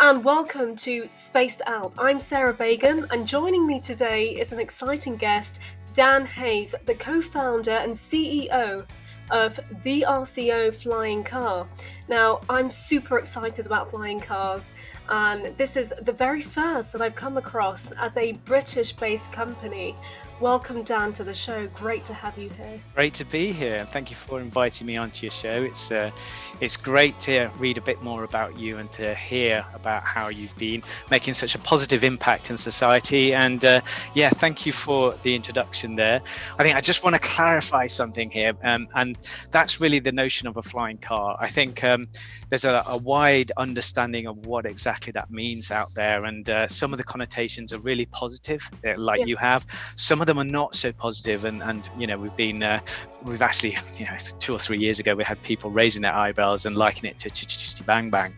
and welcome to Spaced Out. I'm Sarah Bagan, and joining me today is an exciting guest, Dan Hayes, the co-founder and CEO of VRCO Flying Car. Now, I'm super excited about flying cars, and this is the very first that I've come across as a British-based company. Welcome, Dan, to the show. Great to have you here. Great to be here, and thank you for inviting me onto your show. It's great to read a bit more about you and to hear about how you've been making such a positive impact in society. And thank you for the introduction there. I think I just want to clarify something here, and that's really the notion of a flying car. I think there's a wide understanding of what exactly that means out there, and some of the connotations are really positive, you have. Some of them are not so positive, and we've actually 2 or 3 years ago we had people raising their eyebrows and liking it to bang bang,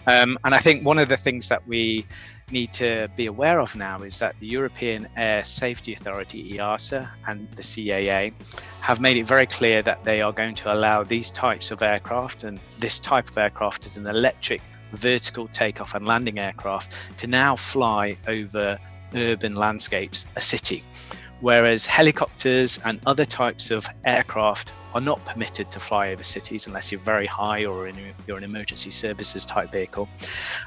and I think one of the things that we need to be aware of now is that the European Air Safety Authority, EASA, and the CAA have made it very clear that they are going to allow these types of aircraft, and this type of aircraft is an electric vertical takeoff and landing aircraft, to now fly over urban landscapes, a city, whereas helicopters and other types of aircraft are not permitted to fly over cities unless you're very high or you're an emergency services type vehicle.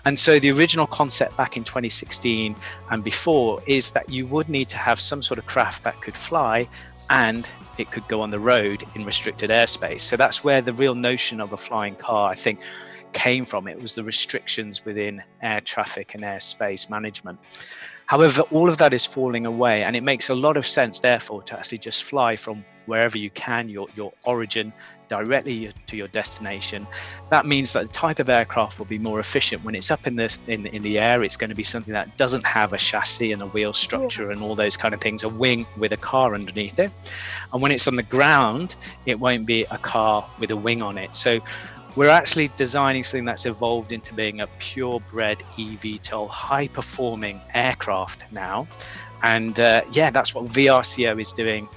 And so the original concept back in 2016 and before is that you would need to have some sort of craft that could fly and it could go on the road in restricted airspace. So that's where the real notion of a flying car, I think, came from. It was the restrictions within air traffic and airspace management. However, all of that is falling away, and it makes a lot of sense, therefore, to actually just fly from wherever you can, your origin, directly to your destination. That means that the type of aircraft will be more efficient. When it's up in the air, it's going to be something that doesn't have a chassis and a wheel structure and all those kind of things, a wing with a car underneath it. And when it's on the ground, it won't be a car with a wing on it. So we're actually designing something that's evolved into being a purebred EVTOL high-performing aircraft now. And that's what VRCO is doing,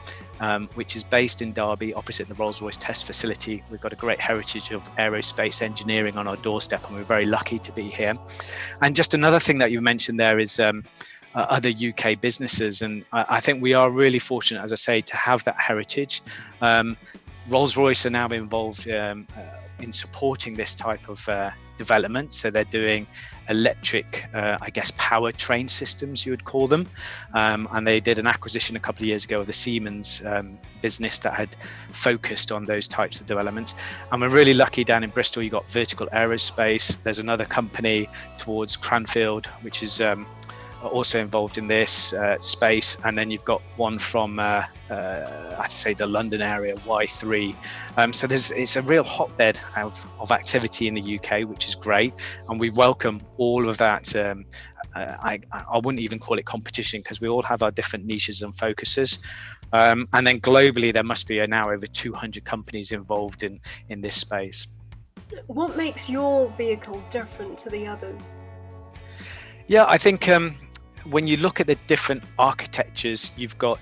which is based in Derby, opposite the Rolls-Royce test facility. We've got a great heritage of aerospace engineering on our doorstep, and we're very lucky to be here. And just another thing that you mentioned there is other UK businesses. And I think we are really fortunate, as I say, to have that heritage. Rolls-Royce are now involved in supporting this type of development. So they're doing electric, power train systems, you would call them. And they did an acquisition a couple of years ago of the Siemens business that had focused on those types of developments. And we're really lucky down in Bristol, you got Vertical Aerospace. There's another company towards Cranfield, which is also involved in this space, and then you've got one from I'd say the London area, Y3. So it's a real hotbed of activity in the UK, which is great, and we welcome all of that. I wouldn't even call it competition, because we all have our different niches and focuses. And then globally, there must be now over 200 companies involved in this space. What makes your vehicle different to the others? Yeah, I think when you look at the different architectures, you've got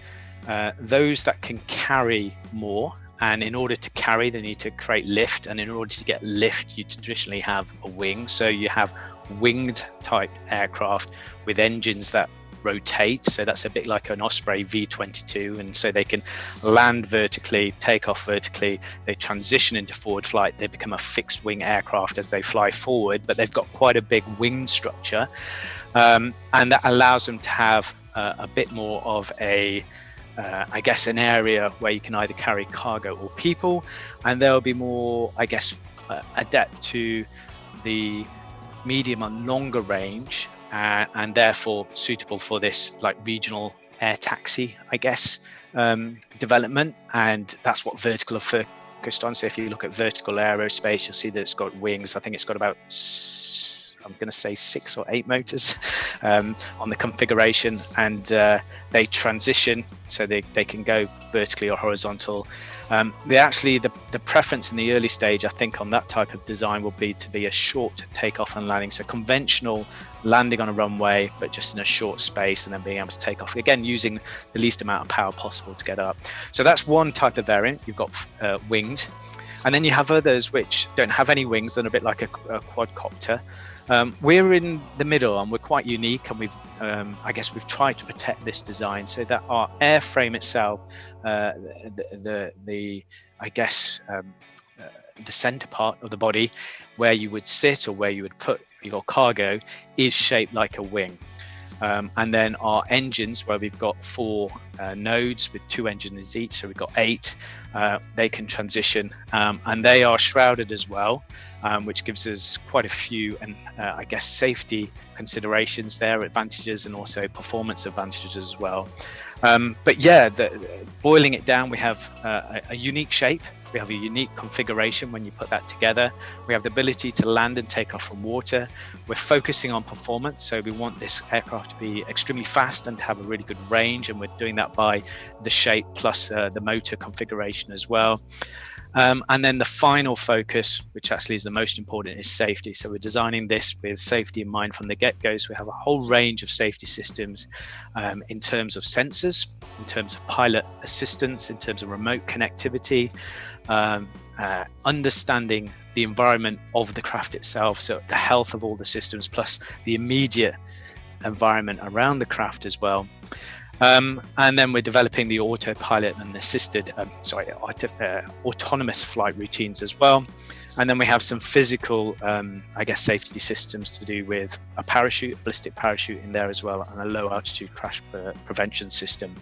those that can carry more, and in order to carry, they need to create lift, and in order to get lift, you traditionally have a wing. So you have winged type aircraft with engines that rotate, so that's a bit like an Osprey V22, and so they can land vertically, take off vertically, they transition into forward flight, they become a fixed wing aircraft as they fly forward, but they've got quite a big wing structure, and that allows them to have a bit more of an area where you can either carry cargo or people, and they'll be more, adept to the medium and longer range, and therefore suitable for this like regional air taxi, development. And that's what Vertical are focused on. So if you look at Vertical Aerospace, you'll see that it's got wings. I think it's got about, I'm going to say 6 or 8 motors on the configuration, and they transition so they can go vertically or horizontal. The preference in the early stage, I think, on that type of design will be to be a short takeoff and landing. So conventional landing on a runway, but just in a short space, and then being able to take off, again, using the least amount of power possible to get up. So that's one type of variant. You've got winged. And then you have others which don't have any wings, they're a bit like a quadcopter. We're in the middle, and we're quite unique, and we've tried to protect this design so that our airframe itself, the center part of the body where you would sit or where you would put your cargo is shaped like a wing. And then our engines, where we've got 4 nodes with 2 engines each, so we've got 8, they can transition, and they are shrouded as well, which gives us quite a few safety considerations there, advantages, and also performance advantages as well. Boiling it down, we have a unique shape. We have a unique configuration when you put that together. We have the ability to land and take off from water. We're focusing on performance, so we want this aircraft to be extremely fast and to have a really good range, and we're doing that by the shape plus the motor configuration as well. And then the final focus, which actually is the most important, is safety. So we're designing this with safety in mind from the get-go. So we have a whole range of safety systems in terms of sensors, in terms of pilot assistance, in terms of remote connectivity, understanding the environment of the craft itself, so the health of all the systems, plus the immediate environment around the craft as well. And then we're developing the autopilot and autonomous flight routines as well. And then we have some physical, safety systems to do with a ballistic parachute in there as well, and a low altitude crash prevention system.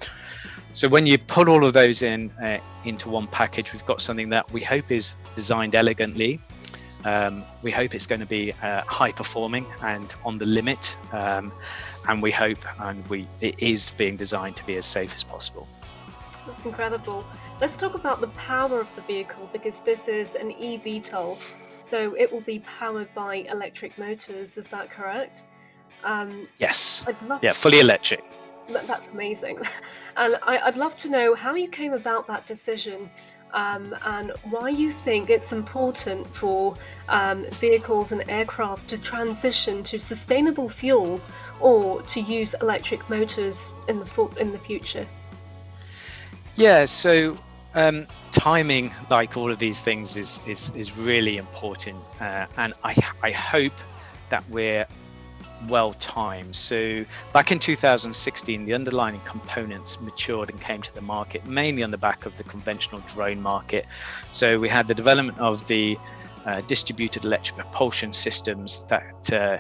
So when you put all of those into one package, we've got something that we hope is designed elegantly. We hope it's going to be high performing and on the limit. And we hope, it is being designed to be as safe as possible. That's incredible. Let's talk about the power of the vehicle, because this is an eVTOL, so it will be powered by electric motors. Is that correct? Yes. Fully electric. That's amazing. And I'd love to know how you came about that decision, and why you think it's important for vehicles and aircrafts to transition to sustainable fuels or to use electric motors in the future. Yeah, so timing, like all of these things, is really important, and I hope that we're well timed. So back in 2016, the underlying components matured and came to the market, mainly on the back of the conventional drone market. So we had the development of the distributed electric propulsion systems that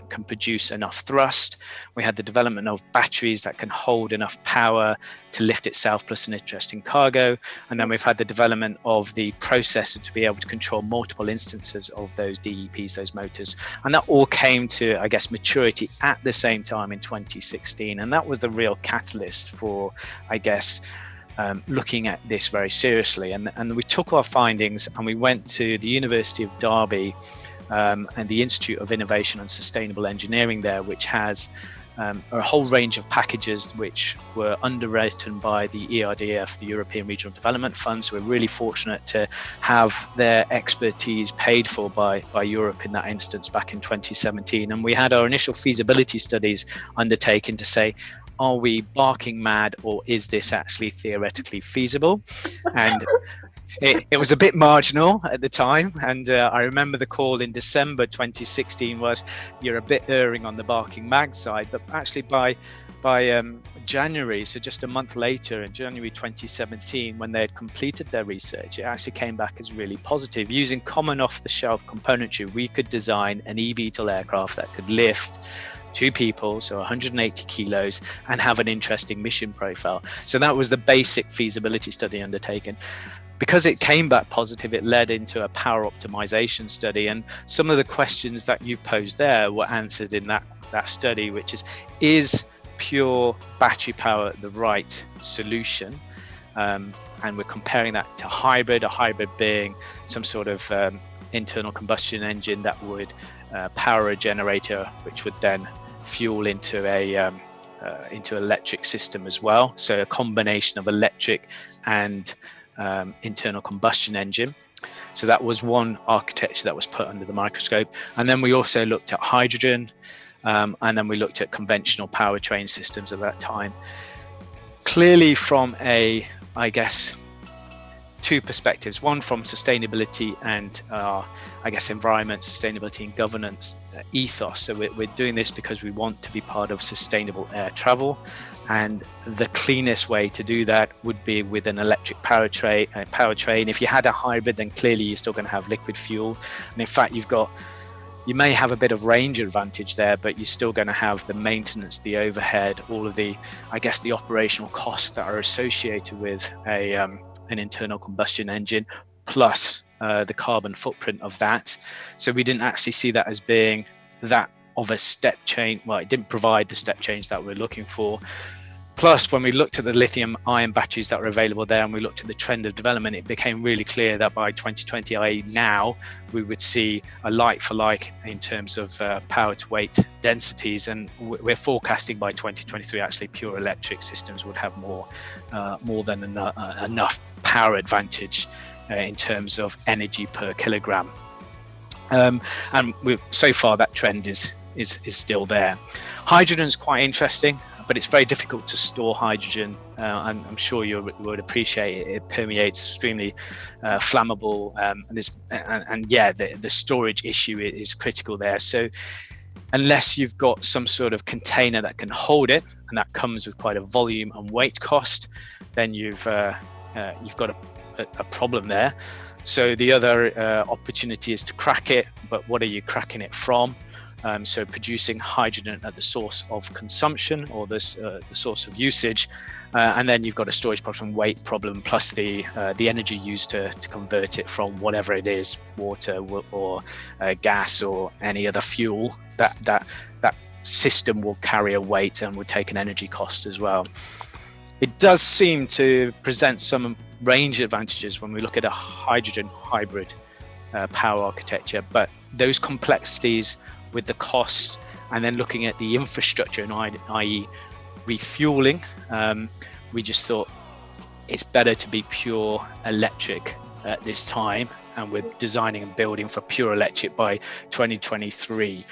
can produce enough thrust. We had the development of batteries that can hold enough power to lift itself plus an interesting cargo. And then we've had the development of the processor to be able to control multiple instances of those DEPs, those motors. And that all came to, maturity at the same time in 2016. And that was the real catalyst for, looking at this very seriously, and we took our findings and we went to the University of Derby and the Institute of Innovation and Sustainable Engineering there, which has a whole range of packages which were underwritten by the ERDF, the European Regional Development Fund. So we're really fortunate to have their expertise paid for by Europe in that instance back in 2017. And we had our initial feasibility studies undertaken to say, are we barking mad, or is this actually theoretically feasible? And it was a bit marginal at the time. And I remember the call in December 2016 was, you're a bit erring on the barking mad side. But actually by January, so just a month later, in January 2017, when they had completed their research, it actually came back as really positive. Using common off-the-shelf componentry, we could design an eVTOL aircraft that could lift 2 people, so 180 kilos, and have an interesting mission profile. So that was the basic feasibility study undertaken. Because it came back positive, it led into a power optimization study, and some of the questions that you posed there were answered in that study, which is pure battery power the right solution? And we're comparing that to a hybrid being some sort of internal combustion engine that would power a generator, which would then fuel into into electric system as well. So a combination of electric and internal combustion engine. So that was one architecture that was put under the microscope. And then we also looked at hydrogen, and then we looked at conventional powertrain systems at that time. Clearly from a two perspectives, one from sustainability and I guess environment, sustainability and governance ethos. So we're doing this because we want to be part of sustainable air travel, and the cleanest way to do that would be with an electric powertrain. If you had a hybrid, then clearly you're still going to have liquid fuel, and in fact you may have a bit of range advantage there, but you're still going to have the maintenance, the overhead, all of the, I guess, the operational costs that are associated with an internal combustion engine, plus the carbon footprint of that. So we didn't actually see that as being that of a step change. Well, it didn't provide the step change that we're looking for. Plus, when we looked at the lithium ion batteries that were available there, and we looked at the trend of development, it became really clear that by 2020, i.e. now, we would see a like for like in terms of power to weight densities. And we're forecasting by 2023, actually, pure electric systems would have more than enough power advantage in terms of energy per kilogram. And so far, that trend is still there. Hydrogen is quite interesting, but it's very difficult to store hydrogen. I'm sure you would appreciate it. It permeates, extremely flammable, and the storage issue is critical there. So unless you've got some sort of container that can hold it, and that comes with quite a volume and weight cost, then you've got a problem there. So the other opportunity is to crack it, but what are you cracking it from? So producing hydrogen at the source of consumption, or the source of usage, and then you've got a storage problem, weight problem, plus the energy used to convert it from whatever it is, water or gas or any other fuel. That system will carry a weight and will take an energy cost as well. It does seem to present some range advantages when we look at a hydrogen hybrid power architecture, but those complexities with the costs, and then looking at the infrastructure, and i.e. refueling, we just thought it's better to be pure electric at this time, and we're designing and building for pure electric by 2023.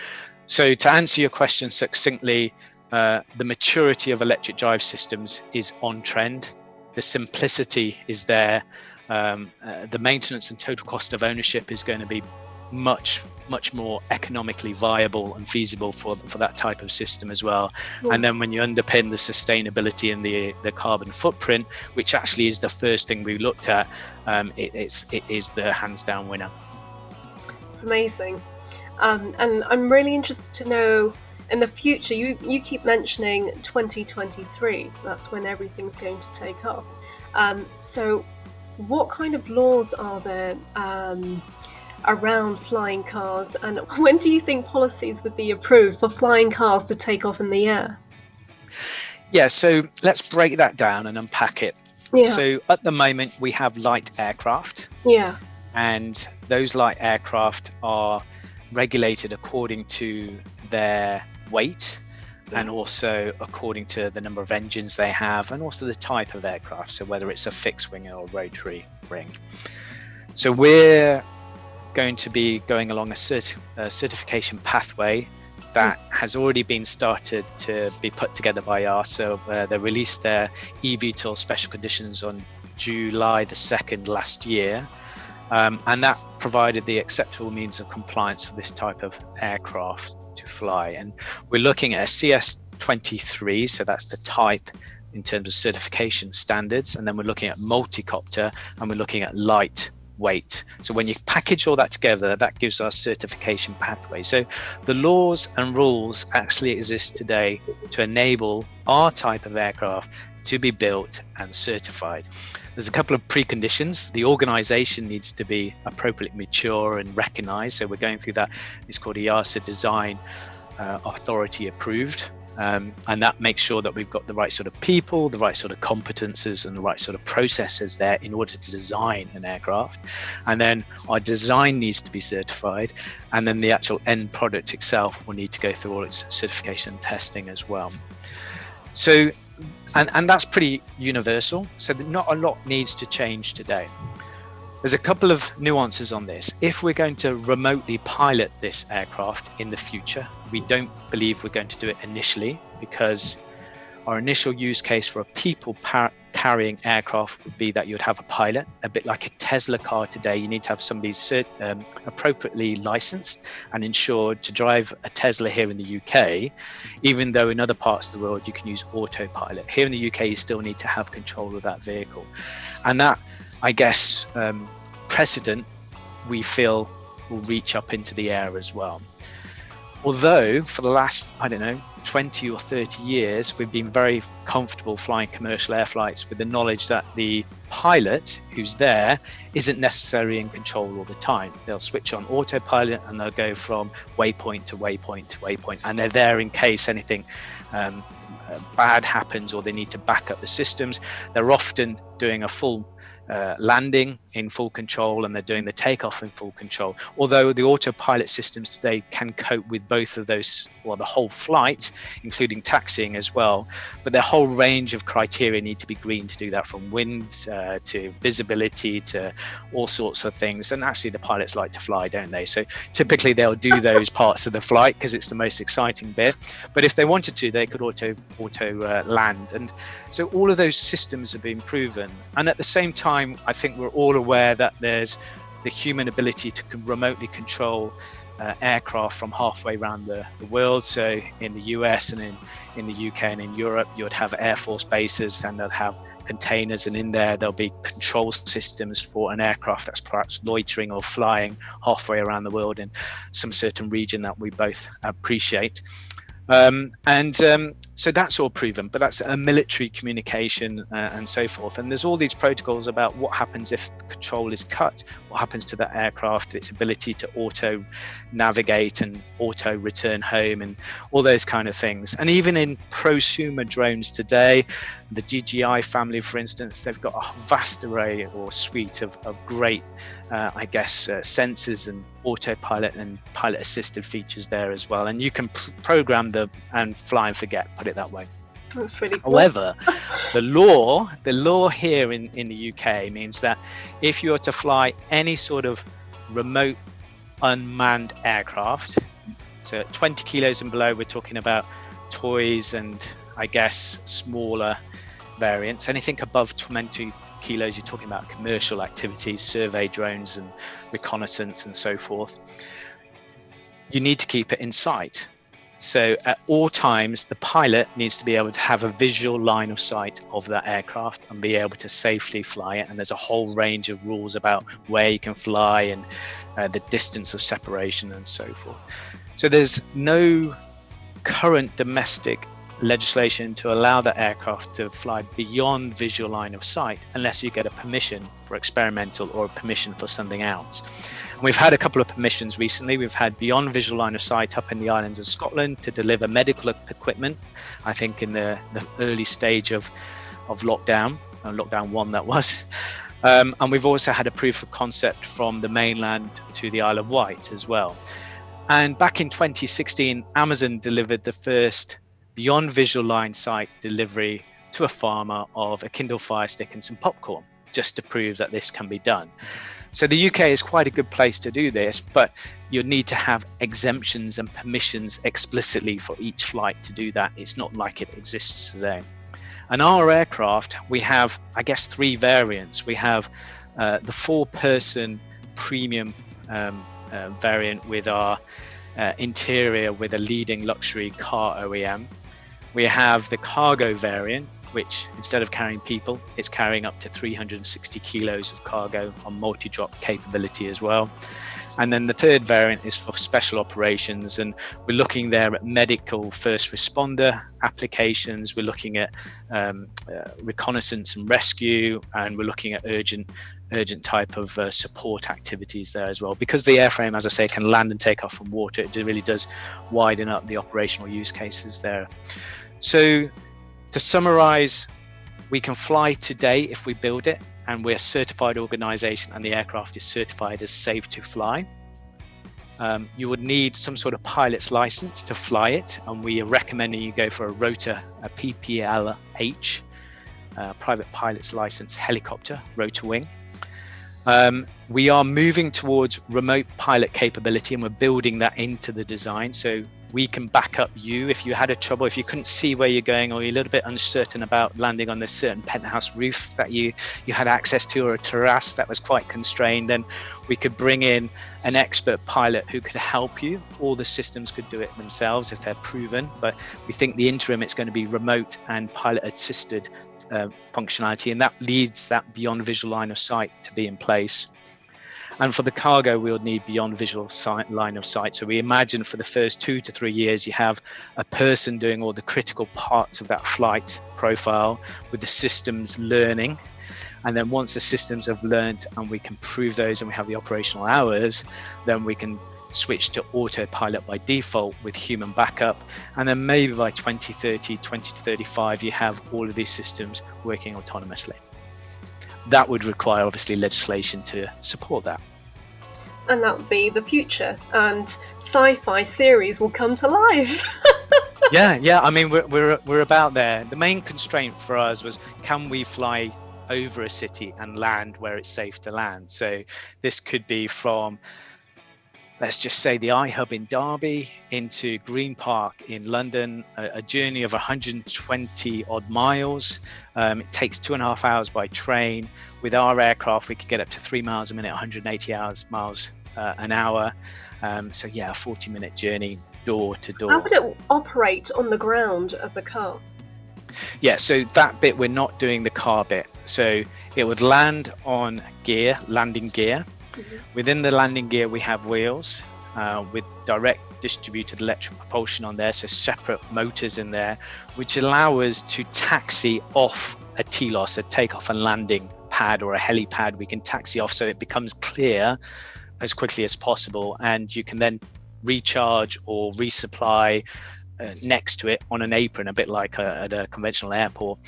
So to answer your question succinctly, the maturity of electric drive systems is on trend. The simplicity is there. The maintenance and total cost of ownership is going to be much more economically viable and feasible for that type of system as well. Yeah. And then when you underpin the sustainability and the carbon footprint, which actually is the first thing we looked at, it is the hands down winner. It's amazing. And I'm really interested to know, in the future, you keep mentioning 2023, that's when everything's going to take off. So what kind of laws are there around flying cars, and when do you think policies would be approved for flying cars to take off in the air? Yeah, so let's break that down and unpack it. Yeah. So at the moment we have light aircraft. Yeah. And those light aircraft are regulated according to their weight, and also according to the number of engines they have, and also the type of aircraft, so whether it's a fixed wing or rotary wing. So we're going to be going along a certification pathway that has already been started to be put together by EASA. They released their EVTOL special conditions on July the 2nd last year, and that provided the acceptable means of compliance for this type of aircraft to fly. And we're looking at a CS23, so that's the type in terms of certification standards, and then we're looking at multi-copter, and we're looking at light weight. So when you package all that together, that gives us certification pathway. So the laws and rules actually exist today to enable our type of aircraft to be built and certified. There's a couple of preconditions. The organization needs to be appropriately mature and recognized. So we're going through that. It's called EASA Design Authority Approved. And that makes sure that we've got the right sort of people, the right sort of competences, and the right sort of processes there in order to design an aircraft. And then our design needs to be certified, and then the actual end product itself will need to go through all its certification and testing as well. So, and that's pretty universal, so not a lot needs to change today. There's a couple of nuances on this. If we're going to remotely pilot this aircraft in the future, we don't believe we're going to do it initially, because our initial use case for a people carrying aircraft would be that you'd have a pilot, a bit like a Tesla car today. You need to have somebody appropriately licensed and insured to drive a Tesla here in the UK, even though in other parts of the world you can use autopilot. Here in the UK, you still need to have control of that vehicle. And that, I guess, precedent we feel will reach up into the air as well. Although for the last, 20 or 30 years, we've been very comfortable flying commercial air flights with the knowledge that the pilot who's there isn't necessarily in control all the time. They'll switch on autopilot and they'll go from waypoint to waypoint to waypoint, and they're there in case anything bad happens or they need to back up the systems. They're often doing a full landing in full control, and they're doing the takeoff in full control. Although the autopilot systems today can cope with both of those, well, the whole flight, including taxiing as well, but their whole range of criteria need to be green to do that, from wind to visibility to all sorts of things. And actually the pilots like to fly, don't they? So typically they'll do those parts of the flight because it's the most exciting bit, but if they wanted to, they could auto land. And so all of those systems have been proven, and at the same time I think we're all aware that there's the human ability to remotely control aircraft from halfway around the world. So in the US and in the UK and in Europe, you'd have Air Force bases and they'll have containers, and in there there'll be control systems for an aircraft that's perhaps loitering or flying halfway around the world in some certain region that we both appreciate. So that's all proven, but that's a military communication and so forth. And there's all these protocols about what happens if control is cut, what happens to that aircraft, its ability to auto navigate and auto return home, and all those kind of things. And even in prosumer drones today, the DJI family, for instance, they've got a vast array or suite of great, sensors and autopilot and pilot assisted features there as well. And you can program them and fly and forget, put it that way. That's pretty cool. However, the law here in the UK means that if you are to fly any sort of remote unmanned aircraft, so 20 kilos and below, we're talking about toys and I guess smaller variants. Anything above 20 kilos, you're talking about commercial activities, survey drones and reconnaissance and so forth. You need to keep it in sight. So at all times, the pilot needs to be able to have a visual line of sight of that aircraft and be able to safely fly it. And there's a whole range of rules about where you can fly and the distance of separation and so forth. So there's no current domestic legislation to allow that aircraft to fly beyond visual line of sight unless you get a permission for experimental or a permission for something else. And we've had a couple of permissions recently. We've had beyond visual line of sight up in the islands of Scotland to deliver medical equipment, I think in the early stage of lockdown, lockdown 1 that was. And we've also had a proof of concept from the mainland to the Isle of Wight as well. And back in 2016, Amazon delivered the first beyond visual line sight delivery to a farmer of a Kindle Fire Stick and some popcorn, just to prove that this can be done. So the UK is quite a good place to do this, but you need to have exemptions and permissions explicitly for each flight to do that. It's not like it exists today. And our aircraft, we have, I guess, 3 variants. We have the 4-person premium variant with our interior with a leading luxury car OEM. We have the cargo variant, which instead of carrying people, it's carrying up to 360 kilos of cargo on multi-drop capability as well. And then the 3rd variant is for special operations, and we're looking there at medical first responder applications. We're looking at reconnaissance and rescue, and we're looking at urgent type of support activities there as well. Because the airframe, as I say, can land and take off from water, it really does widen up the operational use cases there. So to summarize, we can fly today if we build it, and we're a certified organization and the aircraft is certified as safe to fly. You would need some sort of pilot's license to fly it, and we are recommending you go for a rotor, a PPLH, private pilot's license helicopter, rotor wing. We are moving towards remote pilot capability, and we're building that into the design. So we can back up you if you had a trouble, if you couldn't see where you're going, or you're a little bit uncertain about landing on this certain penthouse roof that you had access to, or a terrace that was quite constrained. Then we could bring in an expert pilot who could help you. All the systems could do it themselves if they're proven, but we think the interim it's going to be remote and pilot assisted functionality, and that leads that beyond visual line of sight to be in place. And for the cargo, we'll need beyond visual line of sight. So we imagine for the first 2 to 3 years, you have a person doing all the critical parts of that flight profile with the systems learning. And then once the systems have learned and we can prove those and we have the operational hours, then we can switch to autopilot by default with human backup. And then maybe by 2030, 2035, you have all of these systems working autonomously. That would require obviously legislation to support that. And that would be the future, and sci-fi series will come to life. Yeah. I mean, we're about there. The main constraint for us was, can we fly over a city and land where it's safe to land? So this could be from, let's just say, the iHub in Derby into Green Park in London, a journey of 120 odd miles. It takes 2.5 hours by train. With our aircraft, we could get up to 3 miles a minute, 180 miles an hour. So yeah, a 40-minute journey door to door. How would it operate on the ground as a car? Yeah, so that bit, we're not doing the car bit. So it would land on gear, landing gear. Mm-hmm. Within the landing gear, we have wheels with direct distributed electric propulsion on there, so separate motors in there, which allow us to taxi off a TLOS, a takeoff and landing pad, or a helipad. We can taxi off so it becomes clear as quickly as possible, and you can then recharge or resupply next to it on an apron, a bit like at a conventional airport.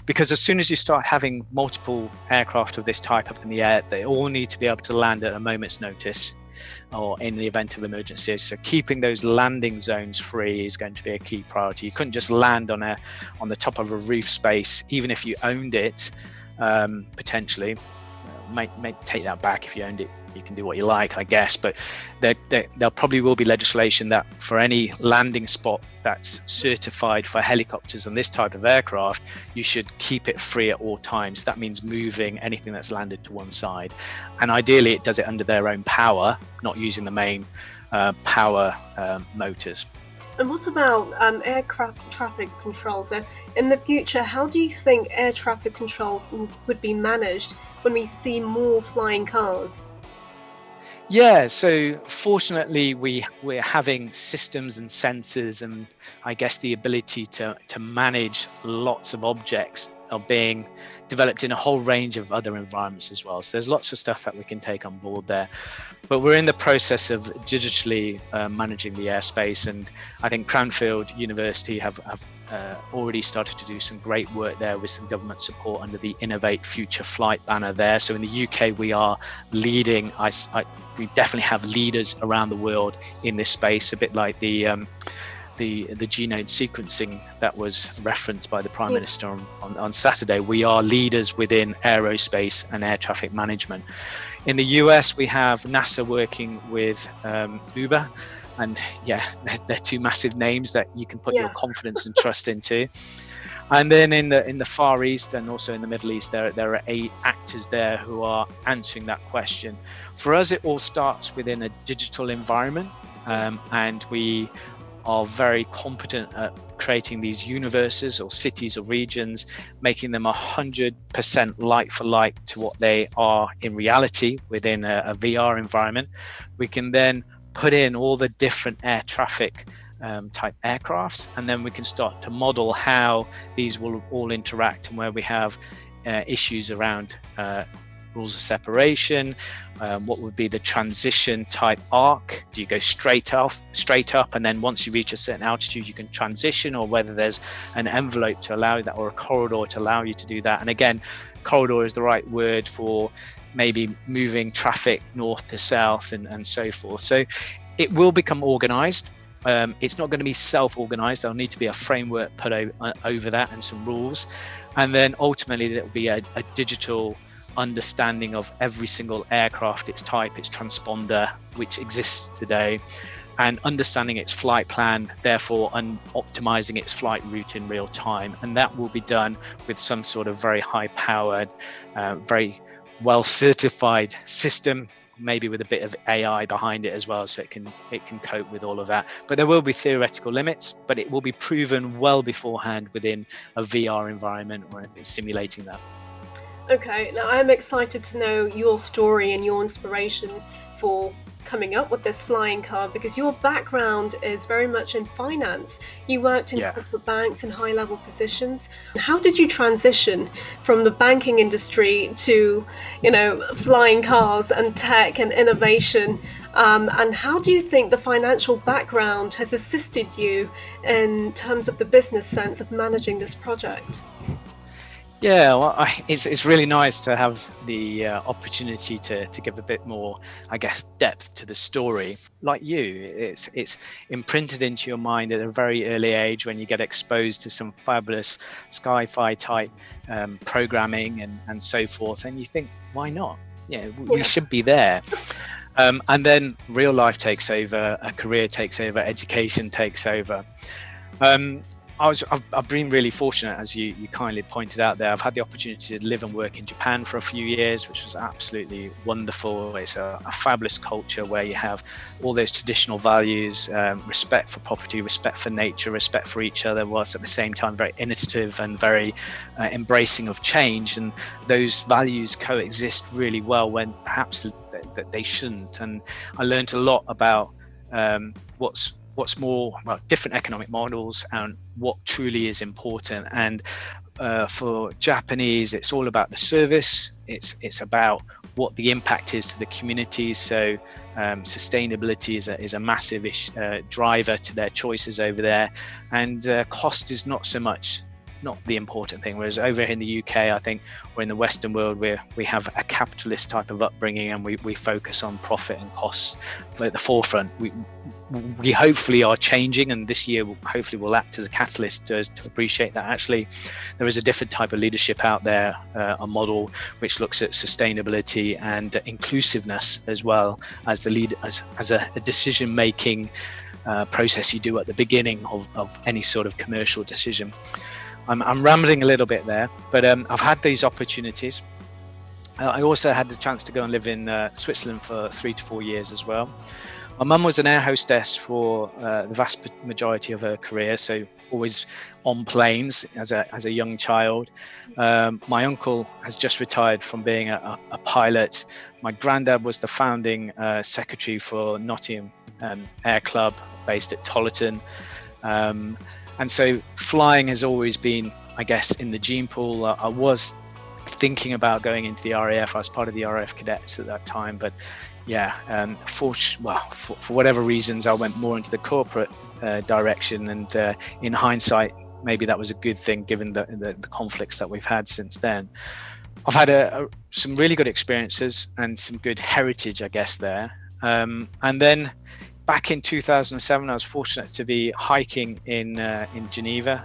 Because as soon as you start having multiple aircraft of this type up in the air, they all need to be able to land at a moment's notice or in the event of emergency. So keeping those landing zones free is going to be a key priority. You couldn't just land on the top of a roof space, even if you owned it, potentially. Might take that back. If you owned it, you can do what you like, I guess, but there probably will be legislation that for any landing spot that's certified for helicopters and this type of aircraft, you should keep it free at all times. That means moving anything that's landed to one side, and ideally it does it under their own power, not using the main power motors. And what about air traffic control? So in the future, how do you think air traffic control would be managed when we see more flying cars? Yeah, so fortunately we're having systems and sensors, and I guess the ability to manage lots of objects are being developed in a whole range of other environments as well. So there's lots of stuff that we can take on board there. But we're in the process of digitally managing the airspace, and I think Cranfield University have already started to do some great work there with some government support under the Innovate Future Flight banner there. So in the UK, we are leading. We definitely have leaders around the world in this space, a bit like the genome sequencing that was referenced by the Prime Minister on Saturday. We are leaders within aerospace and air traffic management. In the US, we have NASA working with Uber, and yeah, they're two massive names that you can put your confidence and trust into. And then in the Far East and also in the Middle East, there are 8 actors there who are answering that question. For us, it all starts within a digital environment, and we are very competent at creating these universes or cities or regions, making them 100% like for like to what they are in reality within a VR environment. We can then put in all the different air traffic type aircrafts, and then we can start to model how these will all interact, and where we have issues around rules of separation, what would be the transition type arc. Do you go straight up, and then once you reach a certain altitude you can transition, or whether there's an envelope to allow that, or a corridor to allow you to do that. And again, corridor is the right word for maybe moving traffic north to south and so forth. So it will become organized. It's not going to be self-organized. There'll need to be a framework put over that and some rules, and then ultimately there will be a digital understanding of every single aircraft, its type, its transponder, which exists today, and understanding its flight plan, therefore optimizing its flight route in real time. And that will be done with some sort of very high powered, very well certified system, maybe with a bit of AI behind it as well, so it can cope with all of that. But there will be theoretical limits, but it will be proven well beforehand within a VR environment or simulating that. Okay, now I'm excited to know your story and your inspiration for coming up with this flying car, because your background is very much in finance. You worked in corporate banks in high-level positions. How did you transition from the banking industry to, flying cars and tech and innovation? And how do you think the financial background has assisted you in terms of the business sense of managing this project? Yeah, well, it's really nice to have the opportunity to give a bit more, I guess, depth to the story. Like you, it's imprinted into your mind at a very early age when you get exposed to some fabulous sci-fi type programming and so forth, and you think, why not? We should be there. And then real life takes over, a career takes over, education takes over. I've been really fortunate, as you kindly pointed out there. I've had the opportunity to live and work in Japan for a few years, which was absolutely wonderful. It's a fabulous culture where you have all those traditional values, respect for property, respect for nature, respect for each other, whilst at the same time very innovative and very embracing of change. And those values coexist really well when perhaps that they shouldn't. And I learned a lot about what's more, different economic models and what truly is important. And for Japanese, it's all about the service. It's about what the impact is to the communities. So sustainability is a massive driver to their choices over there, and cost is not the important thing. Whereas over here in the UK, I think, or in the Western world, we have a capitalist type of upbringing, and we focus on profit and costs at the forefront. We hopefully are changing, and this year hopefully will act as a catalyst to appreciate that actually there is a different type of leadership out there, a model which looks at sustainability and inclusiveness as well as the lead as a decision making process you do at the beginning of any sort of commercial decision. I'm rambling a little bit there, but I've had these opportunities. I also had the chance to go and live in Switzerland for 3 to 4 years as well. My mum was an air hostess for the vast majority of her career, so always on planes as a young child. My uncle has just retired from being a pilot. My granddad was the founding secretary for Nottingham Air Club based at Tollerton. And so flying has always been, I guess, in the gene pool. I was thinking about going into the RAF. I was part of the RAF cadets at that time, but for whatever reasons, I went more into the corporate direction. And in hindsight, maybe that was a good thing, given the conflicts that we've had since then. I've had some really good experiences and some good heritage, I guess, there. And then back in 2007, I was fortunate to be hiking in Geneva,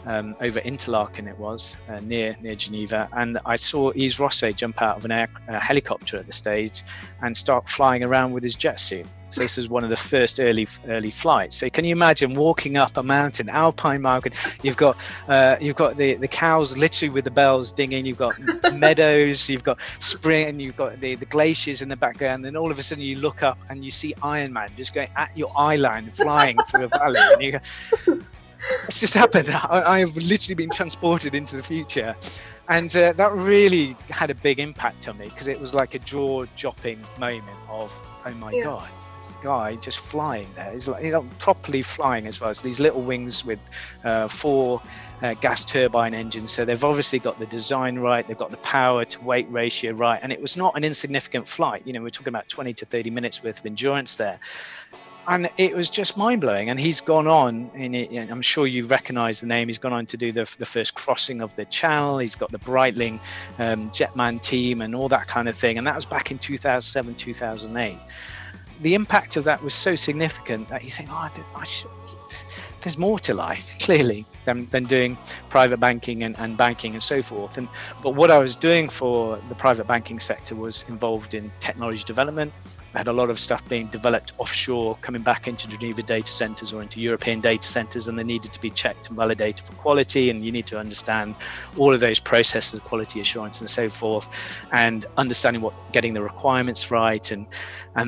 over Interlaken it was, near Geneva, and I saw Yves Rosset jump out of a helicopter at the stage and start flying around with his jet suit. So this is one of the first early flights. So can you imagine walking up a mountain, alpine mountain? You've got the cows literally with the bells dinging. You've got meadows. You've got spring, and you've got the glaciers in the background. And then all of a sudden you look up and you see Iron Man just going at your eye line, flying through a valley. And you go, "What's just happened? I have literally been transported into the future." And that really had a big impact on me, because it was like a jaw-dropping moment of, oh my God, this guy just flying there. He's like, properly flying as well. As these little wings with 4 gas turbine engines. So they've obviously got the design right. They've got the power to weight ratio right. And it was not an insignificant flight. We're talking about 20 to 30 minutes worth of endurance there. And it was just mind-blowing. And he's gone on, and I'm sure you recognize the name, he's gone on to do the first crossing of the Channel. He's got the Breitling Jetman team and all that kind of thing. And that was back in 2007, 2008. The impact of that was so significant that you think, there's more to life, clearly, than doing private banking and banking and so forth. But what I was doing for the private banking sector was involved in technology development, had a lot of stuff being developed offshore, coming back into Geneva data centers or into European data centers, and they needed to be checked and validated for quality. And you need to understand all of those processes, quality assurance and so forth, and understanding getting the requirements right and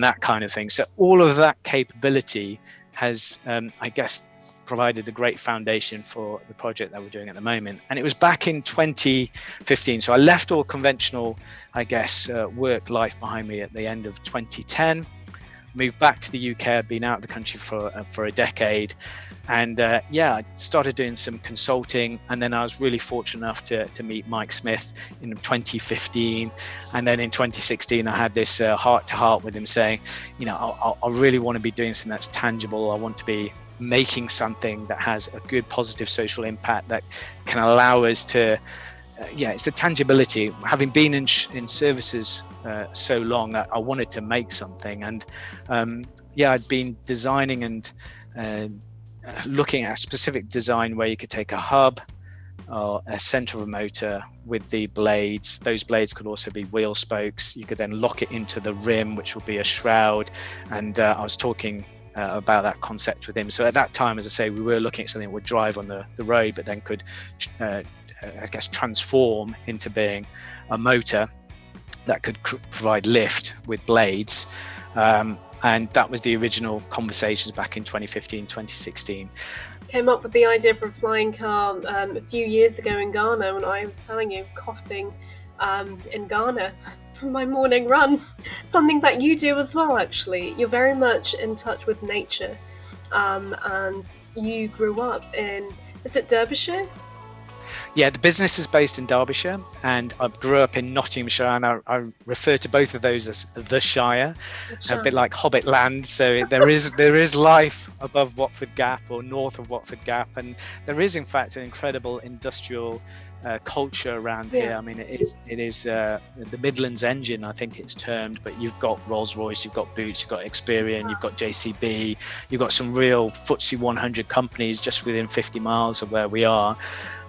that kind of thing. So all of that capability has, I guess, provided a great foundation for the project that we're doing at the moment. And it was back in 2015. So I left all conventional, I guess, work life behind me at the end of 2010, moved back to the UK. I'd been out of the country for a decade. And I started doing some consulting, and then I was really fortunate enough to meet Mike Smith in 2015. And then in 2016, I had this heart-to-heart with him saying, I really want to be doing something that's tangible. I want to be making something that has a good positive social impact that can allow us to it's the tangibility. Having been in services so long, I wanted to make something. And I'd been designing and looking at a specific design where you could take a hub or a center of a motor with the blades. Those blades could also be wheel spokes. You could then lock it into the rim, which would be a shroud. And I was talking about that concept with him. So at that time, as I say, we were looking at something that would drive on the road, but then could, I guess, transform into being a motor that could provide lift with blades. And that was the original conversations back in 2015, 2016. Came up with the idea for a flying car a few years ago in Ghana, when I was telling you, coughing in Ghana from my morning run. Something that you do as well, actually. You're very much in touch with nature, and you grew up in, is it Derbyshire? Yeah, the business is based in Derbyshire, and I grew up in Nottinghamshire, and I refer to both of those as the Shire, a bit like Hobbit land. So there is life above Watford Gap or north of Watford Gap, and there is in fact an incredible industrial culture around here. I mean, it is the Midlands engine, I think it's termed, but you've got Rolls-Royce, you've got Boots, you've got Experian, you've got JCB, you've got some real FTSE 100 companies just within 50 miles of where we are.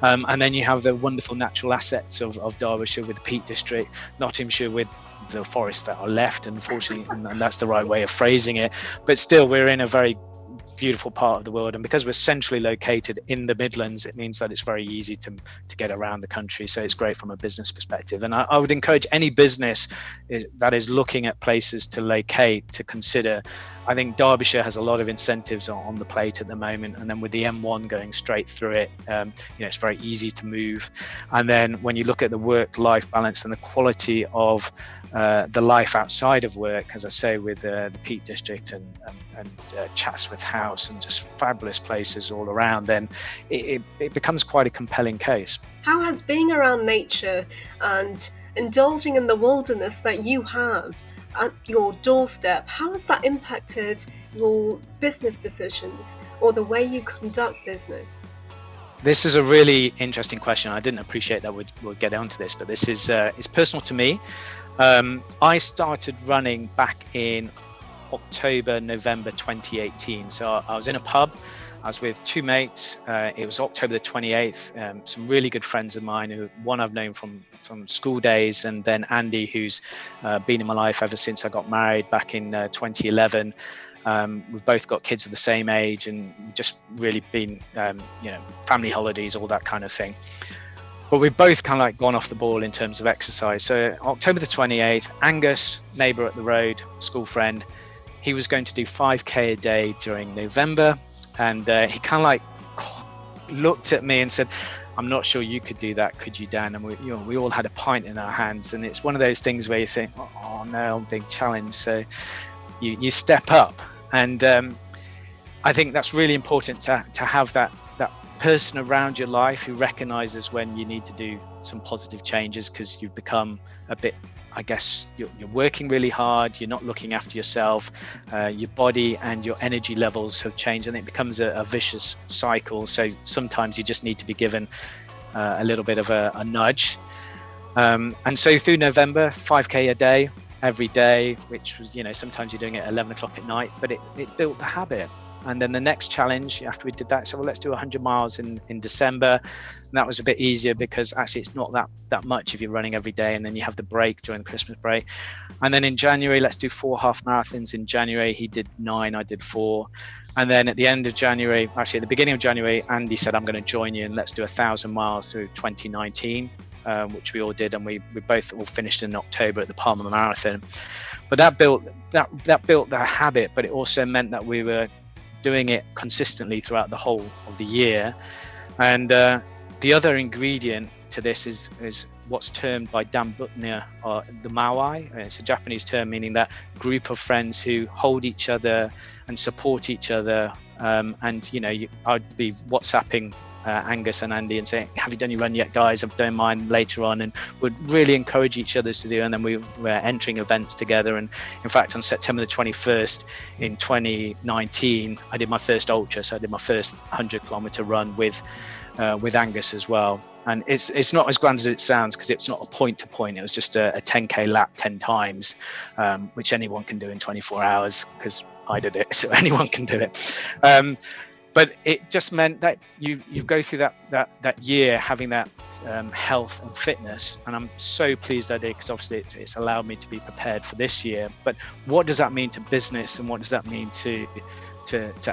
And then you have the wonderful natural assets of Derbyshire with the Peak District, Nottinghamshire with the forests that are left, unfortunately, and that's the right way of phrasing it. But still, we're in a very beautiful part of the world, and because we're centrally located in the Midlands, it means that it's very easy to get around the country. So it's great from a business perspective, and I would encourage any business that is looking at places to locate to consider. I think Derbyshire has a lot of incentives on the plate at the moment, and then with the M1 going straight through it, it's very easy to move. And then when you look at the work-life balance and the quality of the life outside of work, as I say, with the Peak District and Chatsworth House and just fabulous places all around, then it becomes quite a compelling case. How has being around nature and indulging in the wilderness that you have at your doorstep, how has that impacted your business decisions or the way you conduct business? This is a really interesting question. I didn't appreciate that we'll get onto this, but this is it's personal to me. I started running back in October, November 2018. So I was in a pub. I was with two mates. It was October the 28th. Some really good friends of mine, who one I've known from school days, and then Andy, who's been in my life ever since I got married back in 2011. We've both got kids of the same age, and just really been, family holidays, all that kind of thing. But we've both kind of like gone off the ball in terms of exercise. So October the 28th, Angus, neighbour up the road, school friend, he was going to do 5K a day during November. And he kind of like looked at me and said, "I'm not sure you could do that, could you, Dan?" And we all had a pint in our hands. And it's one of those things where you think, "Oh no, big challenge." So you step up. And I think that's really important to have that person around your life who recognizes when you need to do some positive changes, because you've become a bit, I guess, you're working really hard, you're not looking after yourself, your body and your energy levels have changed, and it becomes a vicious cycle. So sometimes you just need to be given a little bit of a nudge. And so through November, 5K a day, every day, which was, sometimes you're doing it at 11 o'clock at night, but it built the habit. And then the next challenge after we did that, so well, let's do 100 miles in December. And that was a bit easier because actually it's not that much if you're running every day, and then you have the break during the Christmas break. And then in January, let's do 4 half marathons in January. He did 9, I did 4. And then at the end of January, actually at the beginning of January, Andy said, I'm going to join you and let's do 1,000 miles through 2019, which we all did. And we both all finished in October at the Palmer Marathon. But that built that habit, but it also meant that we were doing it consistently throughout the whole of the year. And the other ingredient to this is what's termed by Dan Buckner the Mawai. It's a Japanese term meaning that group of friends who hold each other and support each other. And I'd be WhatsApping Angus and Andy and saying, have you done your run yet, guys? I've done mine later on, and would really encourage each other to do. And then we were entering events together. And in fact, on September the 21st in 2019, I did my first ultra. So I did my first 100-kilometer run with Angus as well. And it's not as grand as it sounds because it's not a point to point. It was just a 10k lap 10 times, which anyone can do in 24 hours because I did it, so anyone can do it. But it just meant that you go through that year having that health and fitness, and I'm so pleased I did because obviously it's allowed me to be prepared for this year. But what does that mean to business, and what does that mean to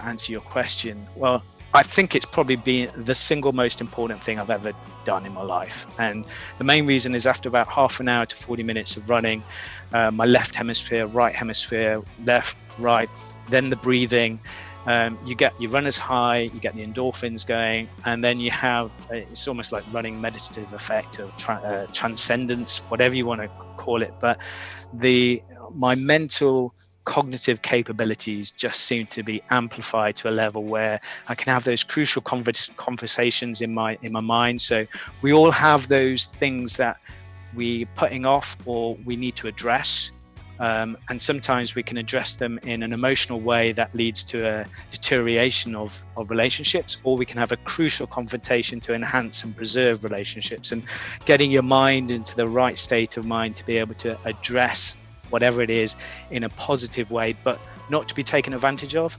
answer your question? Well, I think it's probably been the single most important thing I've ever done in my life. And the main reason is after about half an hour to 40 minutes of running, my left hemisphere, right hemisphere, left, right, then the breathing, you run as high, you get the endorphins going, and then you have, it's almost like running meditative effect of transcendence, whatever you want to call it. But my mental cognitive capabilities just seem to be amplified to a level where I can have those crucial conversations in my mind. So we all have those things that we're putting off or we need to address. And sometimes we can address them in an emotional way that leads to a deterioration of relationships, or we can have a crucial confrontation to enhance and preserve relationships. And getting your mind into the right state of mind to be able to address whatever it is in a positive way, but not to be taken advantage of.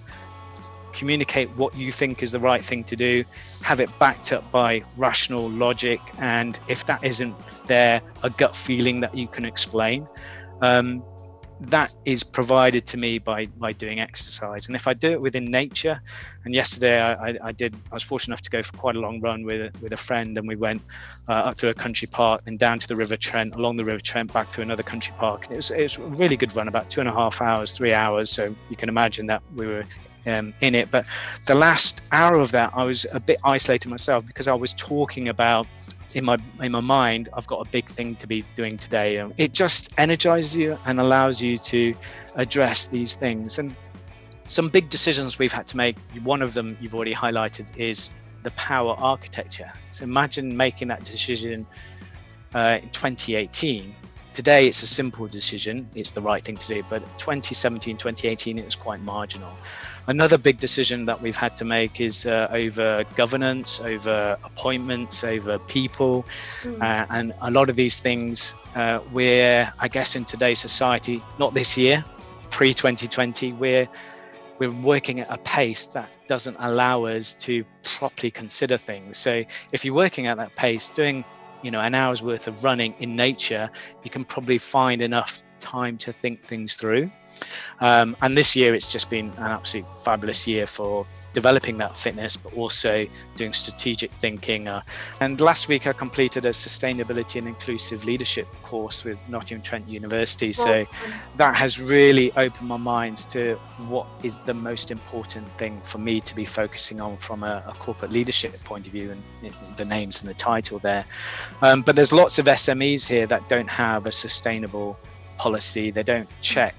Communicate what you think is the right thing to do, have it backed up by rational logic, and if that isn't there, a gut feeling that you can explain. That is provided to me by doing exercise. And if I do it within nature, and yesterday I was fortunate enough to go for quite a long run with a friend, and we went up through a country park and down to the River Trent, along the River Trent, back through another country park. And it was a really good run, about 2.5 hours, 3 hours. So you can imagine that we were in it. But the last hour of that, I was a bit isolated myself because I was talking about, in my mind, I've got a big thing to be doing today. It just energizes you and allows you to address these things. And some big decisions we've had to make, one of them you've already highlighted, is the power architecture. So imagine making that decision in 2018. Today it's a simple decision, it's the right thing to do, but 2017, 2018, it was quite marginal. Another big decision that we've had to make is over governance, over appointments, over people. And a lot of these things we're, I guess, in today's society, not this year, pre-2020, we're working at a pace that doesn't allow us to properly consider things. So if you're working at that pace, doing an hour's worth of running in nature, you can probably find enough time to think things through. And this year it's just been an absolute fabulous year for developing that fitness, but also doing strategic thinking. And last week I completed a sustainability and inclusive leadership course with Nottingham Trent University. So that has really opened my mind to what is the most important thing for me to be focusing on from a corporate leadership point of view, and the names and the title there. But there's lots of SMEs here that don't have a sustainable policy. They don't check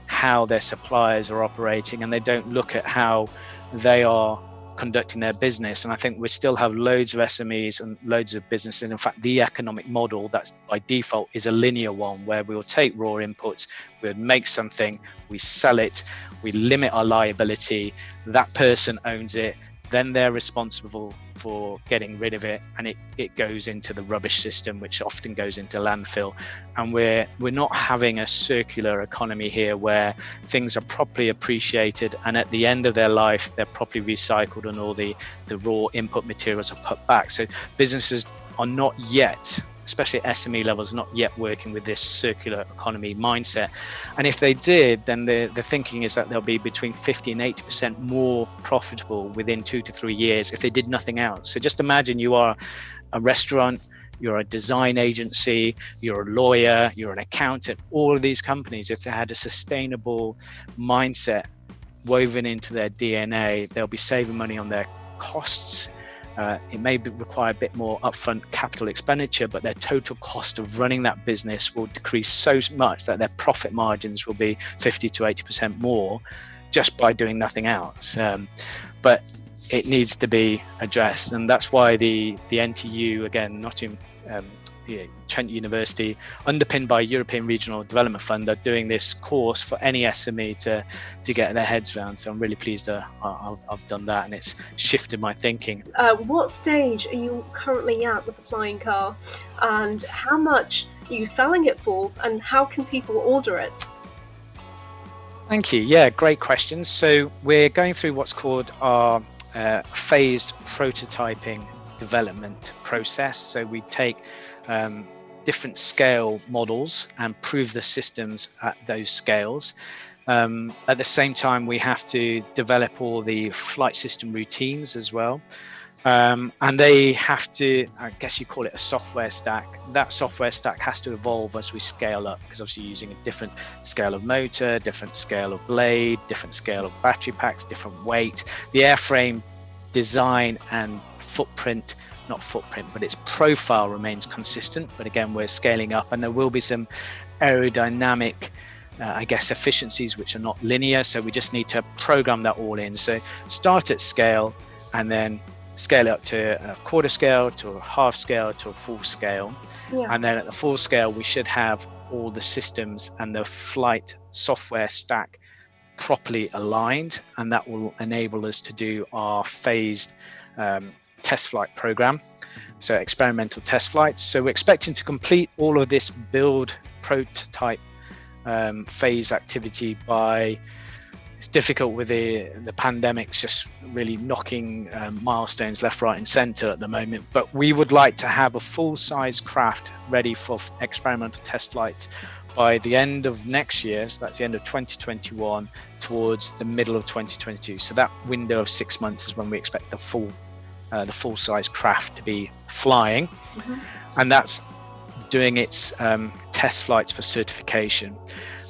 how their suppliers are operating, and they don't look at how they are conducting their business. And I think we still have loads of SMEs and loads of businesses. In fact, the economic model that's by default is a linear one, where we'll take raw inputs, we'll make something, we sell it, we limit our liability, that person owns it, then they're responsible for getting rid of it, and it goes into the rubbish system, which often goes into landfill. And we're not having a circular economy here where things are properly appreciated, and at the end of their life they're properly recycled and all the raw input materials are put back. So businesses are not yet, especially at SME levels, not yet working with this circular economy mindset. And if they did, then the thinking is that they'll be between 50 and 80% more profitable within 2 to 3 years if they did nothing else. So just imagine you are a restaurant, you're a design agency, you're a lawyer, you're an accountant, all of these companies, if they had a sustainable mindset woven into their DNA, they'll be saving money on their costs. It may require a bit more upfront capital expenditure, but their total cost of running that business will decrease so much that their profit margins will be 50 to 80% more just by doing nothing else. But it needs to be addressed, and that's why the NTU, again, Nottingham Trent University, underpinned by European Regional Development Fund, are doing this course for any SME to get their heads around. So I'm really pleased I've done that, and it's shifted my thinking. What stage are you currently at with the flying car, and how much are you selling it for, and how can people order it? Thank you. Yeah, great questions. So we're going through what's called our phased prototyping development process. So we take different scale models and prove the systems at those scales. At the same time, we have to develop all the flight system routines as well. And they have to, I guess you call it a software stack. That software stack has to evolve as we scale up, because obviously you're using a different scale of motor, different scale of blade, different scale of battery packs, different weight. The airframe design and footprint, not footprint, but its profile remains consistent. But again, we're scaling up, and there will be some aerodynamic I guess efficiencies which are not linear, so we just need to program that all in. So start at scale and then scale it up to a quarter scale, to a half scale, to a full scale. And then at the full scale we should have all the systems and the flight software stack properly aligned, and that will enable us to do our phased test flight program, so experimental test flights. So we're expecting to complete all of this build prototype phase activity by, it's difficult with the pandemic's just really knocking milestones left, right and center at the moment, but we would like to have a full-size craft ready for experimental test flights by the end of next year. So that's the end of 2021 towards the middle of 2022. So that window of 6 months is when we expect the full-size craft to be flying. And that's doing its test flights for certification.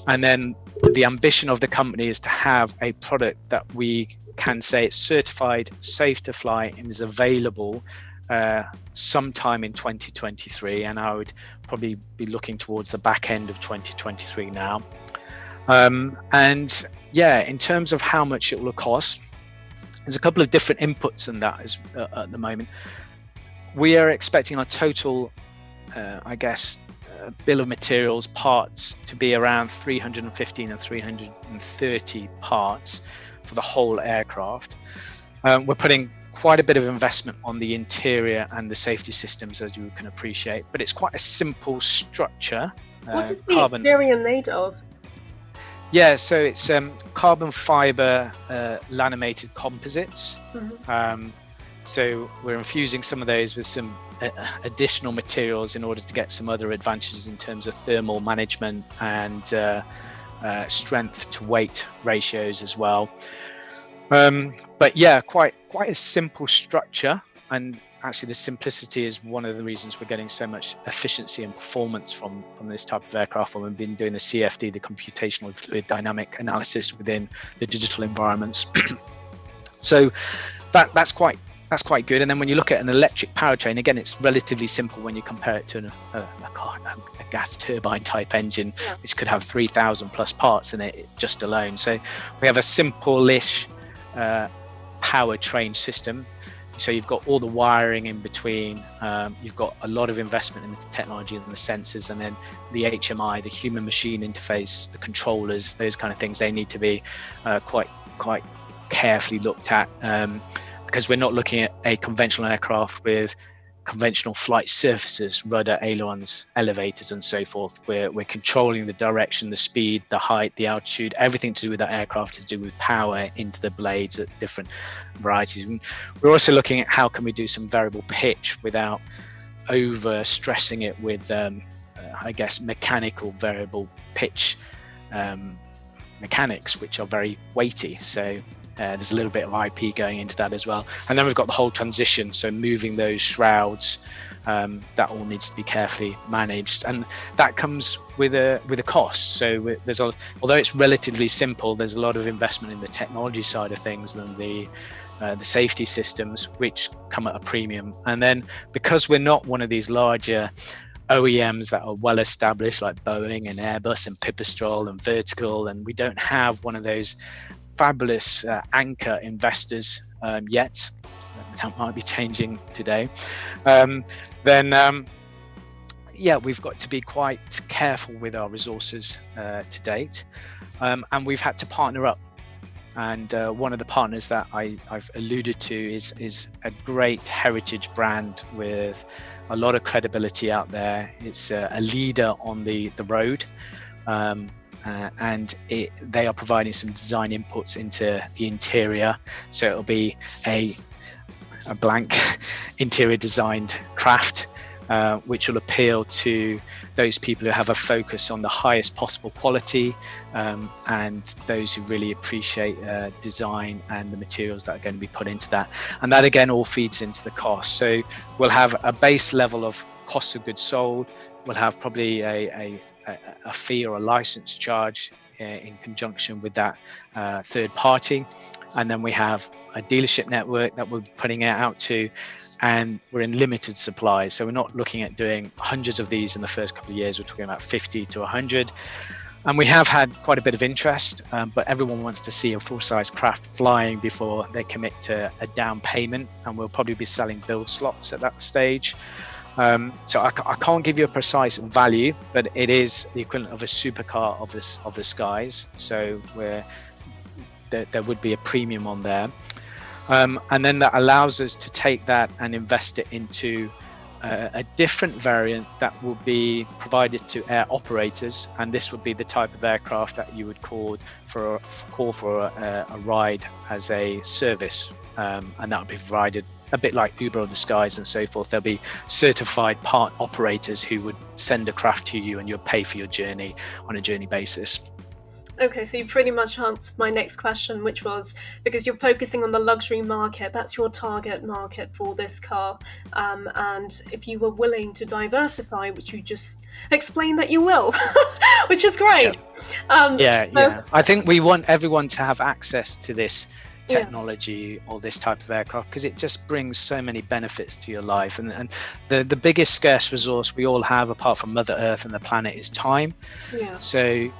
And then the ambition of the company is to have a product that we can say it's certified, safe to fly, and is available sometime in 2023. And I would probably be looking towards the back end of 2023 now. And yeah, in terms of how much it will cost, there's a couple of different inputs in that at the moment. We are expecting our total bill of materials parts to be around 315 and 330 parts for the whole aircraft. We're putting quite a bit of investment on the interior and the safety systems, as you can appreciate, but it's quite a simple structure. What is the exterior made of? Yeah, so it's carbon fiber laminated composites. So we're infusing some of those with some additional materials in order to get some other advantages in terms of thermal management and strength to weight ratios as well. But yeah, quite a simple structure, and actually the simplicity is one of the reasons we're getting so much efficiency and performance from this type of aircraft when we've been doing the CFD, the computational fluid dynamic analysis within the digital environments. So that's quite good. And then when you look at an electric powertrain, again, it's relatively simple when you compare it to a gas turbine type engine, which could have 3,000 plus parts in it just alone. So we have a simple-ish powertrain system. So you've got all the wiring in between, you've got a lot of investment in the technology and the sensors, and then the HMI, the human machine interface, the controllers, those kind of things, they need to be quite carefully looked at. because we're not looking at a conventional aircraft with conventional flight surfaces, rudder, ailerons, elevators, and so forth. We're controlling the direction, the speed, the height, the altitude, everything to do with that aircraft is to do with power into the blades at different varieties. And we're also looking at how can we do some variable pitch without over stressing it with, I guess, mechanical variable pitch mechanics, which are very weighty. So there's a little bit of IP going into that as well. And then we've got the whole transition, so moving those shrouds, that all needs to be carefully managed, and that comes with a cost. So there's although it's relatively simple, there's a lot of investment in the technology side of things than the safety systems, which come at a premium. And then because we're not one of these larger OEMs that are well established like Boeing and Airbus and Pipistrel and VRCO, and we don't have one of those fabulous anchor investors yet. That might be changing today. Yeah, we've got to be quite careful with our resources to date, and we've had to partner up. And one of the partners that I've alluded to is a great heritage brand with a lot of credibility out there. It's a leader on the road. And they are providing some design inputs into the interior, so it'll be a blank interior designed craft, which will appeal to those people who have a focus on the highest possible quality, and those who really appreciate design and the materials that are going to be put into that. And that again all feeds into the cost. So we'll have a base level of cost of goods sold. We'll have probably a fee or a license charge in conjunction with that third party, and then we have a dealership network that we're putting it out to, and we're in limited supply, so we're not looking at doing hundreds of these in the first couple of years. We're talking about 50 to 100, and we have had quite a bit of interest, but everyone wants to see a full-size craft flying before they commit to a down payment, and we'll probably be selling build slots at that stage. So I can't give you a precise value, but it is the equivalent of a supercar of the skies. So there would be a premium on there, and then that allows us to take that and invest it into a different variant that will be provided to air operators, and this would be the type of aircraft that you would call for a ride as a service, and that would be provided a bit like Uber of the skies and so forth. There'll be certified part operators who would send a craft to you, and you'll pay for your journey on a journey basis. Okay, so you pretty much answered my next question, which was, because you're focusing on the luxury market, that's your target market for this car, and if you were willing to diversify, which you just explained that you will, which is great. Yeah. I think we want everyone to have access to this technology or this type of aircraft, because it just brings so many benefits to your life, and the biggest scarce resource we all have apart from Mother Earth and the planet is time. So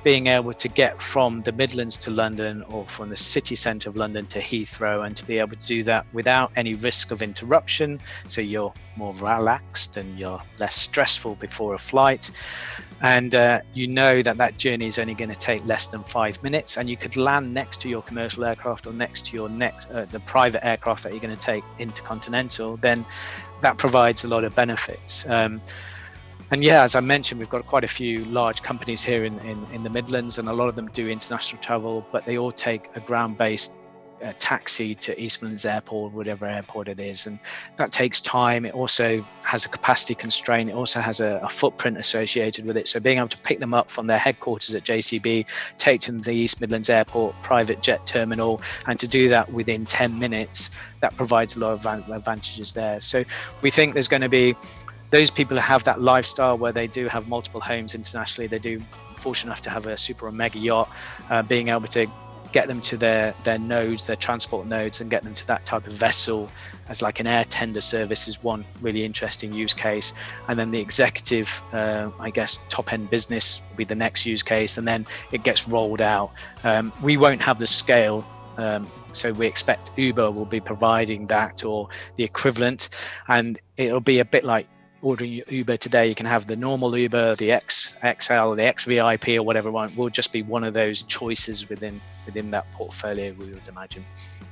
being able to get from the Midlands to London, or from the city centre of London to Heathrow, and to be able to do that without any risk of interruption, so you're more relaxed and you're less stressful before a flight, and that journey is only going to take less than 5 minutes, and you could land next to your commercial aircraft or next to your the private aircraft that you're going to take intercontinental. Then that provides a lot of benefits. And as I mentioned, we've got quite a few large companies here in the Midlands, and a lot of them do international travel, but they all take a ground-based taxi to East Midlands Airport, whatever airport it is, and that takes time. It also has a capacity constraint. It also has a footprint associated with it. So being able to pick them up from their headquarters at JCB, take them to the East Midlands Airport private jet terminal, and to do that within 10 minutes, that provides a lot of advantages there. So we think there's going to be those people who have that lifestyle where they do have multiple homes internationally. They do fortunate enough to have a super or mega yacht, being able to get them to their nodes, their transport nodes, and get them to that type of vessel as like an air tender service is one really interesting use case. And then the executive, top end business will be the next use case, and then it gets rolled out. We won't have the scale, so we expect Uber will be providing that or the equivalent, and it'll be a bit like ordering Uber today. You can have the normal Uber, the XL, the XVIP, or whatever one. Will just be one of those choices within that portfolio, we would imagine.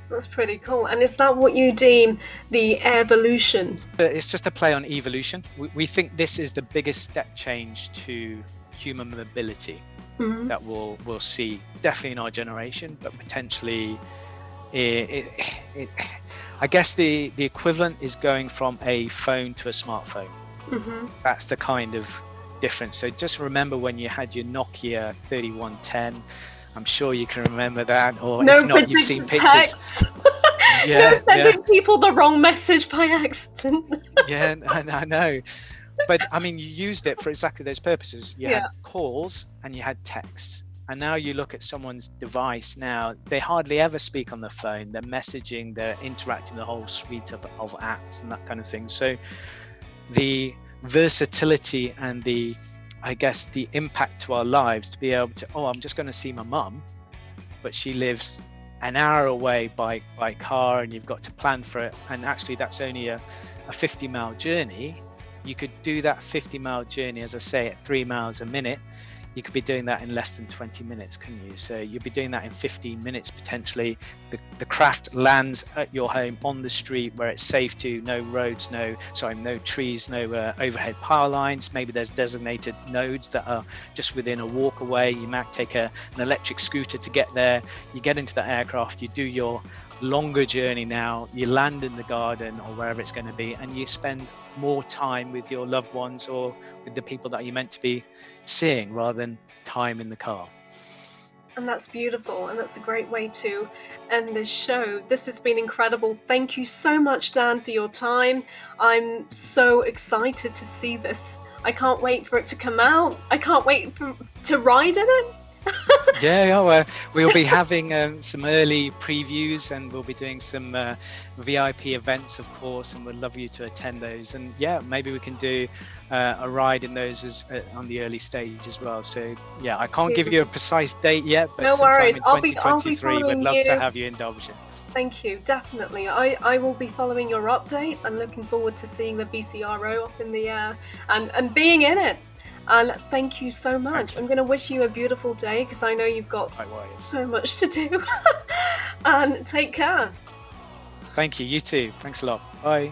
That's pretty cool. And is that what you deem the evolution? It's just a play on evolution. We think this is the biggest step change to human mobility that we'll see, definitely in our generation, but potentially I guess the equivalent is going from a phone to a smartphone. That's the kind of difference. So just remember when you had your Nokia 3110. I'm sure you can remember that, or No, if not, you've seen pictures. No sending people the wrong message by accident. Yeah, I know. But I mean, you used it for exactly those purposes. You had calls and you had texts. And now you look at someone's device now, they hardly ever speak on the phone. They're messaging, they're interacting with a whole suite of apps and that kind of thing. So the versatility and I guess the impact to our lives to be able to, I'm just going to see my mum, but she lives an hour away by car and you've got to plan for it. And actually that's only a 50-mile journey. You could do that 50-mile journey, as I say, at 3 miles a minute. You could be doing that in less than 20 minutes, couldn't you? So you'd be doing that in 15 minutes potentially. The craft lands at your home on the street where it's safe to, no roads, no trees, no overhead power lines. Maybe there's designated nodes that are just within a walk away. You might take an electric scooter to get there. You get into the aircraft, you do your longer journey now, you land in the garden or wherever it's going to be, and you spend more time with your loved ones or with the people that you're meant to be seeing rather than time in the car. And that's beautiful, and that's a great way to end this show. This has been incredible. Thank you so much, Dan, for your time. I'm so excited to see this. I can't wait for it to come out. I can't wait to ride in it. We'll be having some early previews, and we'll be doing some VIP events, of course, and we'd love you to attend those. And maybe we can do a ride in those on the early stage as well. So I can't give you a precise date yet, but no sometime worries. in 2023 we'd love to have you in Derbyshire. Thank you, definitely. I will be following your updates and looking forward to seeing the VCRO up in the air and being in it. And thank you so much. I'm going to wish you a beautiful day because I know you've got so much to do. And take care. Thank you. You too. Thanks a lot. Bye.